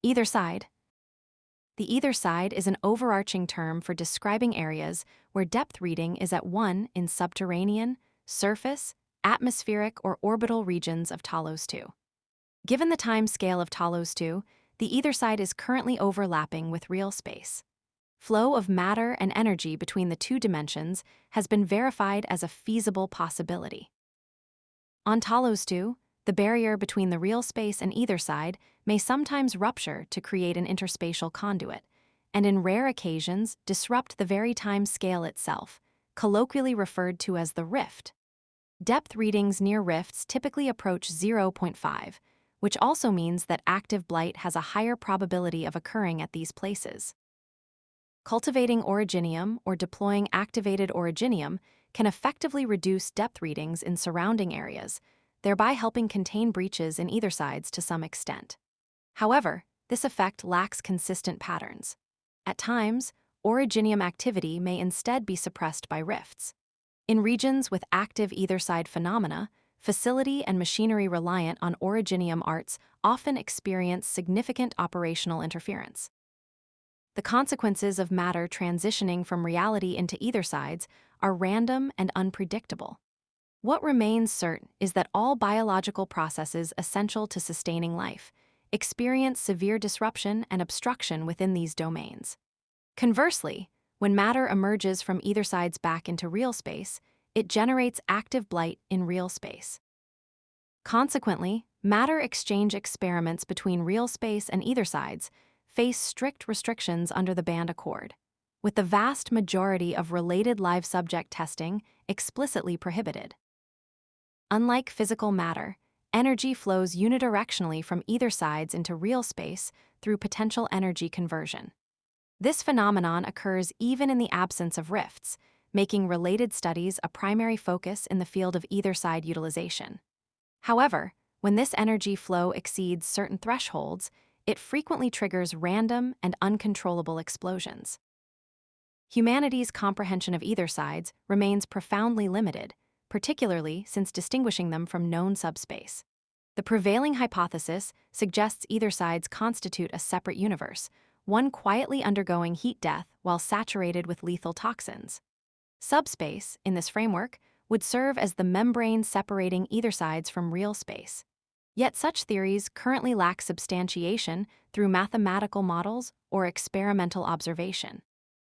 Ætherside. The Ætherside is an overarching term for describing areas where depth reading is at 1 in subterranean, surface, atmospheric, or orbital regions of Talos-II. Given the time scale of Talos-II, the Ætherside is currently overlapping with realspace. Flow of matter and energy between the two dimensions has been verified as a feasible possibility. On Talos-II, the barrier between the realspace and Ætherside may sometimes rupture to create an interspatial conduit, and in rare occasions disrupt the very time scale itself, colloquially referred to as the rift. Depth readings near rifts typically approach 0.5, which also means that active blight has a higher probability of occurring at these places. Cultivating originium or deploying activated originium can effectively reduce depth readings in surrounding areas, thereby helping contain breaches in Æthersides to some extent. However, this effect lacks consistent patterns. At times, originium activity may instead be suppressed by rifts. In regions with active Ætherside phenomena, facility and machinery reliant on originium arts often experience significant operational interference. The consequences of matter transitioning from reality into Æthersides are random and unpredictable. What remains certain is that all biological processes essential to sustaining life experience severe disruption and obstruction within these domains. Conversely, when matter emerges from Æthersides back into real space, it generates active blight in real space. Consequently, matter exchange experiments between real space and Æthersides face strict restrictions under the Band Accord, with the vast majority of related live subject testing explicitly prohibited. Unlike physical matter, energy flows unidirectionally from Æthersides into real space through potential energy conversion. This phenomenon occurs even in the absence of rifts, making related studies a primary focus in the field of Ætherside utilization. However, when this energy flow exceeds certain thresholds, it frequently triggers random and uncontrollable explosions. Humanity's comprehension of Æthersides remains profoundly limited, particularly since distinguishing them from known subspace. The prevailing hypothesis suggests Æthersides constitute a separate universe, one quietly undergoing heat death while saturated with lethal toxins. Subspace, in this framework, would serve as the membrane separating Æthersides from real space. Yet such theories currently lack substantiation through mathematical models or experimental observation.